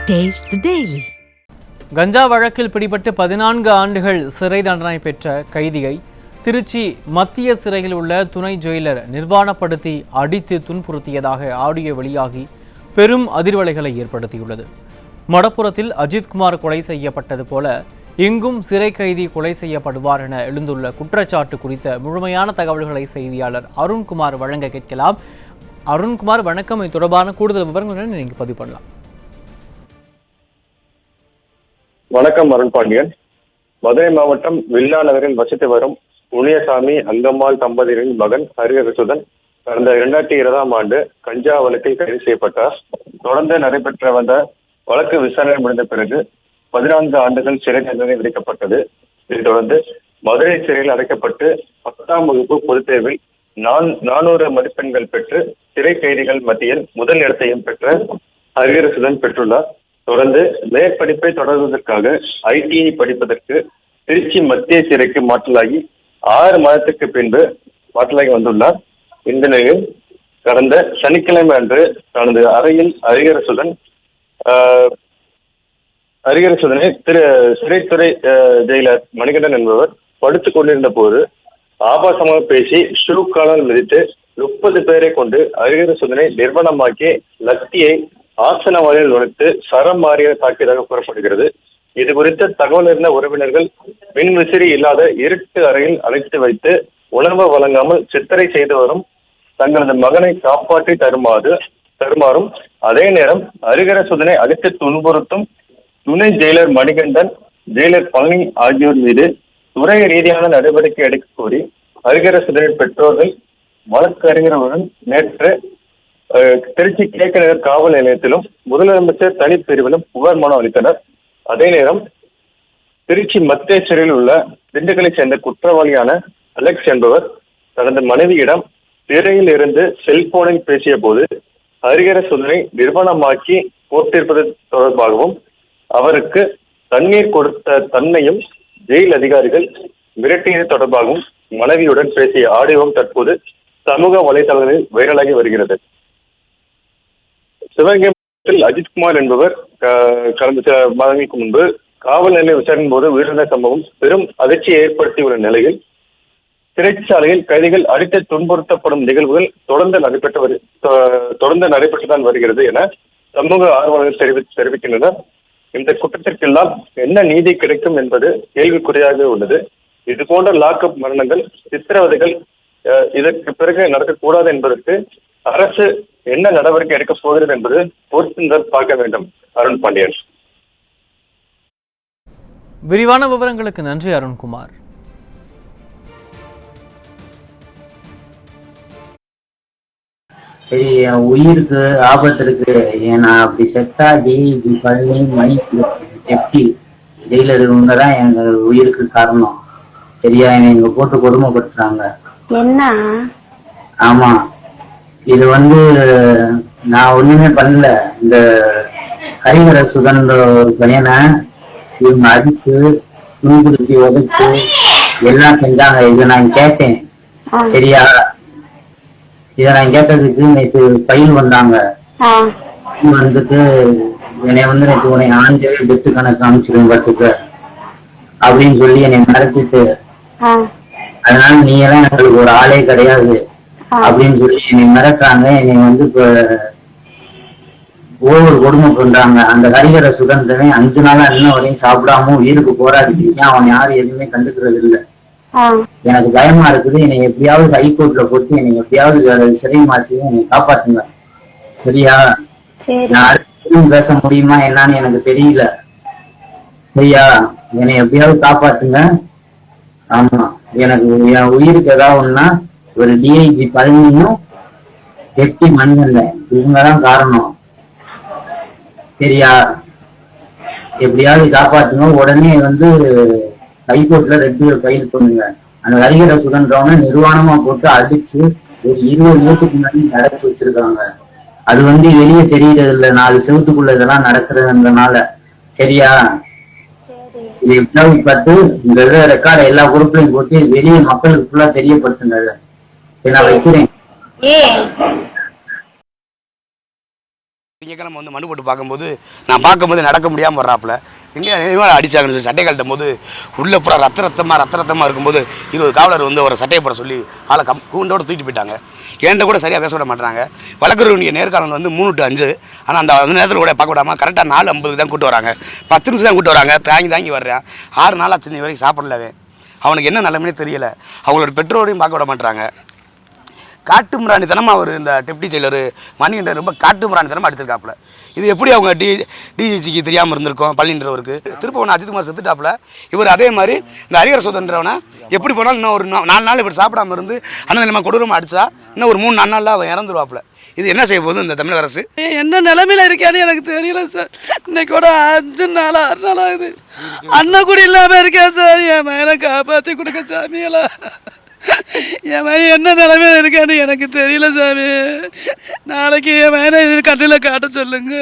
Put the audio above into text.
Taste the Daily. கஞ்சா வழக்கில் பிடிபட்டு 14 ஆண்டுகள் சிறை தண்டனை பெற்ற கைதியை திருச்சி மத்திய சிறையில் உள்ள துணை ஜெயிலர் நிர்வாணப்படுத்தி அடித்து துன்புறுத்தியதாக ஆடியோ வெளியாகி பெரும் அதிர்வலைகளை ஏற்படுத்தியுள்ளது. மடப்புறத்தில் அஜித்குமார் கொலை செய்யப்பட்டது போல இங்கும் சிறை கைதி கொலை செய்யப்படுவார் என எழுந்துள்ள குற்றச்சாட்டு குறித்த முழுமையான தகவல்களை செய்தியாளர் அருண்குமார் வழங்க கேட்கலாம். அருண்குமார், வணக்கம். இது தொடர்பான கூடுதல் விவரங்களுடன் நீங்க பதிவு பண்ணலாம். வணக்கம் அருண் பாண்டியன். மதுரை மாவட்டம் வில்லா நகரில் வசித்து வரும் முனியசாமி அங்கம்மாள் தம்பதியரின் மகன் ஹரிஹரசுதன் கடந்த 2020ஆம் ஆண்டு கஞ்சா வழக்கில் கைது செய்யப்பட்டார். தொடர்ந்து நடைபெற்று வந்த வழக்கு விசாரணை முடிந்த பிறகு 14 ஆண்டுகள் சிறை தண்டனை விதிக்கப்பட்டது. இதைத் தொடர்ந்து மதுரை சிறையில் அடைக்கப்பட்டு 10ஆம் வகுப்பு பொதுத் தேர்வில் 400 மதிப்பெண்கள் பெற்று சிறை கைதிகள் மத்தியில் முதல் இடத்தையும் பெற்ற ஹரிஹரசுதன் பெற்றுள்ளார். தொடர்ந்து மேற்படிப்பை தொடர்வதற்காக ஐடிஐ படிப்பதற்கு திருச்சி மத்திய சிறைக்கு மாற்றலாகி 6 மாதத்துக்கு பின்பு மாற்றலாகி வந்துள்ளார். இந்த நிலையில் கடந்த சனிக்கிழமை அன்று தனது அறையில் ஹரிஹரசுதனை சிறைத்துறை ஜெயிலர் மணிகண்டன் என்பவர் படுத்துக் கொண்டிருந்த போது ஆபாசமாக பேசி ஷூ காலால் மிதித்து 30 பேரை கொண்டு ஹரிஹரசுதனை நிர்வாணமாக்கி லத்தியை ஆசன வாயில் நுழைத்து சரம் மாறிய தாக்கியதாக கூறப்படுகிறது. இது குறித்த தகவல் இருந்த உறவினர்கள் மின் விசிறி இல்லாத இருட்டு அறையில் அழைத்து வைத்து உணவு வழங்காமல் சித்திரை செய்து வரும் தங்களது மகனை காப்பாற்றி தருமாறும் அதே நேரம் ஹரிஹரசுதனை அடித்து துன்புறுத்தும் துணை ஜெயிலர் மணிகண்டன், ஜெயிலர் பழனி ஆகியோர் மீது துறை ரீதியான நடவடிக்கை எடுக்க கோரி ஹரிஹரசுதனின் பெற்றோர்கள் வழக்கறிஞர்களுடன் நேற்று திருச்சி கிழக்கு நகர் காவல் நிலையத்திலும் முதலமைச்சர் தனிப்பிரிவிலும் புகார் மனு அளித்தனர். அதே நேரம் திருச்சி மத்திய சிறையில் உள்ள திண்டுக்கலை சேர்ந்த குற்றவாளியான அலெக்ஸ் என்பவர் தனது மனைவியிடம் சிறையில் இருந்து செல்போனில் பேசிய போது ஹரிஹரசுதனை நிர்வாணமாக்கி போட்டிருப்பது தொடர்பாகவும் அவருக்கு தண்ணீர் கொடுத்த தன்னையும் ஜெயில் அதிகாரிகள் மிரட்டியது தொடர்பாகவும் மனைவியுடன் பேசிய ஆடியோவும் தற்போது சமூக வலைதளங்களில் வைரலாகி வருகிறது. சிவகங்கையில் அஜித்குமார் என்பவர் கடந்த சில மாதங்களுக்கு முன்பு காவல் நிலைய விசாரணையின் போது உயிரிழந்த சம்பவம் பெரும் அதிர்ச்சியை ஏற்படுத்தியுள்ள நிலையில் சிறைச்சாலையில் கைதிகள் அடித்து துன்புறுத்தப்படும் நிகழ்வுகள் தொடர்ந்து நடைபெற்றுதான் வருகிறது என சமூக ஆர்வலர்கள் தெரிவிக்கின்றனர். இந்த குற்றத்திற்கெல்லாம் என்ன நீதி கிடைக்கும் என்பது கேள்விக்குறியாக உள்ளது. இது போன்ற லாக்அப் மரணங்கள், சித்திரவதைகள் இதற்கு பிறகு நடக்கக்கூடாது என்பதற்கு அரசு என்ன நடவடிக்கை எடுக்கப் போகிறது என்பது பொறுத்து பார்க்க வேண்டும். அருண் பாண்டியன். விரிவான விவரங்களுக்கு நன்றி அருண்குமார். சரி, என் உயிருக்கு ஆபத்து இருக்கு, ஏன்னா அப்படி செத்தா டிஐஜி பழனி மணிக்கு எப்டி ஜெயிலர் இவங்கதான் எங்க உயிருக்கு காரணம். சரியா, எங்க போட்டு கொடுமைப்படுத்துறாங்க. என்ன? ஆமா, இது நான் ஒண்ணுமே பண்ணல. இந்த ஹரிஹரசுதன் ஒரு பையனை இவங்க அடிச்சு துணிபிடிச்சி உதைச்சு எல்லாம் செஞ்சாங்க. இதை நான் கேட்டேன். சரியா, இதை நான் கேட்டதுக்கு நேற்று பயில் வந்தாங்க. வந்துட்டு என்னை நேற்று உன்னை ஆஞ்சு பெத்து கணக்கு அமைச்சிருவேன் பார்த்துக்க அப்படின்னு சொல்லி என்னை மிரட்டிட்டு, அதனால நீ எல்லாம் எங்களுக்கு ஒரு ஆளே கிடையாது அப்படின்னு சொல்லி என்னை மிரட்டுறாங்க. என்னை இப்ப ஒவ்வொரு கொடுமை பண்றாங்க. அந்த ஹரிஹரசுதன் 5 நாளா இன்னும் வரையும் சாப்பிடாம உயிருக்கு போராடிட்டு இருக்கேன். அவன் யாரும் எதுவுமே கண்டுக்கிறது இல்லை. எனக்கு பயமா இருக்குது. என்னை எப்படியாவது ஹைகோர்ட்ல போட்டு என்னை எப்படியாவது சிறை மாற்றி என்னை காப்பாத்துங்க. சரியா, நான் பேச முடியுமா என்னன்னு எனக்கு தெரியல. சரியா, என்னை எப்படியாவது காப்பாத்துங்க. ஆமா, எனக்கு என் உயிருக்கு ஏதாவது ஒண்ணுன்னா ஒரு டிஐஜி பழனியும் எப்டி மணிகண்டன் இவங்கதான் காரணம். சரியா, எப்படியாவது காப்பாத்துங்க. உடனே ஹைகோர்ட்ல ரெண்டு ஃபைல் பண்ணுங்க. அந்த ஹரிஹரசுதன்றவனை நிர்வாணமா போட்டு அடிச்சு ஒரு 20 வருஷத்துக்கு முன்னாடி நடத்தி வச்சிருக்காங்க. அது வெளியே தெரியறது இல்லை, 4 செவத்துக்குள்ள இதெல்லாம் நடக்கிறதுனால. சரியா, இது எப்படியாவது பார்த்து இந்த ரெக்கார்டை எல்லா குரூப்லையும் போட்டு வெளியே மக்களுக்கு ஃபுல்லா தெரியப்படுத்துங்க. நான் வைக்கிறேன். திங்கக்கிழமை வந்து மனு போட்டு பார்க்கும்போது நான் பார்க்கும்போது நடக்க முடியாமல் வர்றாப்புல எங்கே அடிச்சாங்கன்னு சொல்லி சட்டை கழட்டும் போது உள்ளே பூரா ரத்தமாக இருக்கும்போது 20 காவலர் வந்து ஒரு சட்டையை போட சொல்லி ஆளை கூண்டோடு தூக்கிட்டு போயிட்டாங்க. என்கிட்ட கூட சரியாக பேச விட மாட்டாங்க. வழக்கறிஞர் நேர்காணல் வந்து 3 to 5, ஆனால் அந்த நேரத்தில் கூட பார்க்க விடாமல் கரெக்டாக 4:50 தான் கூட்டு வராங்க. 10 நிமிஷம் தான் கூட்டு வராங்க. தாங்கி வர்றேன். 6 நாள் ஆச்சு வரைக்கும் சாப்பிடலவே. அவனுக்கு என்ன நிலைமையே தெரியல. அவங்களோட பெற்றோரையும் பார்க்க விட மாட்டாங்க. காட்டு மிராணித்தனமாக அவர் இந்த டெப்டி ஜெயிலர் மணிகண்டன் ரொம்ப காட்டு மிராணித்தனமாக அடிச்சிருக்காப்புல. இது எப்படி அவங்க டிஜிக்கு தெரியாமல் இருந்திருக்கோம் பள்ளின்றவருக்கு. திருப்பவனை அஜித்குமார் செத்துட்டாப்புல. இவர் அதே மாதிரி இந்த ஹரிஹர சுதன்றவனை எப்படி போனாலும் இன்னும் ஒரு 4 நாள் இப்படி சாப்பிடாம இருந்து அண்ணன் நிலைமை கொடூரமாக அடித்தா இன்னும் ஒரு 3-4 நாளில் அவன் இறந்துருவாப்புல. இது என்ன செய்ய போகுது இந்த தமிழக அரசு? என்ன நிலைமையில இருக்கான்னு எனக்கு தெரியல சார். இன்னைக்கு கூட 5 நாள் 6 நாள் ஆகுது. அண்ணன் கூட இல்லாமல் இருக்கேன் சார். என் மகனை காப்பாற்றி கொடுக்க சாமியெல்லாம். என் மகன் என்ன நிலைமையில இருக்கான்னு எனக்கு தெரியல சாமி. நாளைக்கு என் மகனை கண்ணில் காட்ட சொல்லுங்க.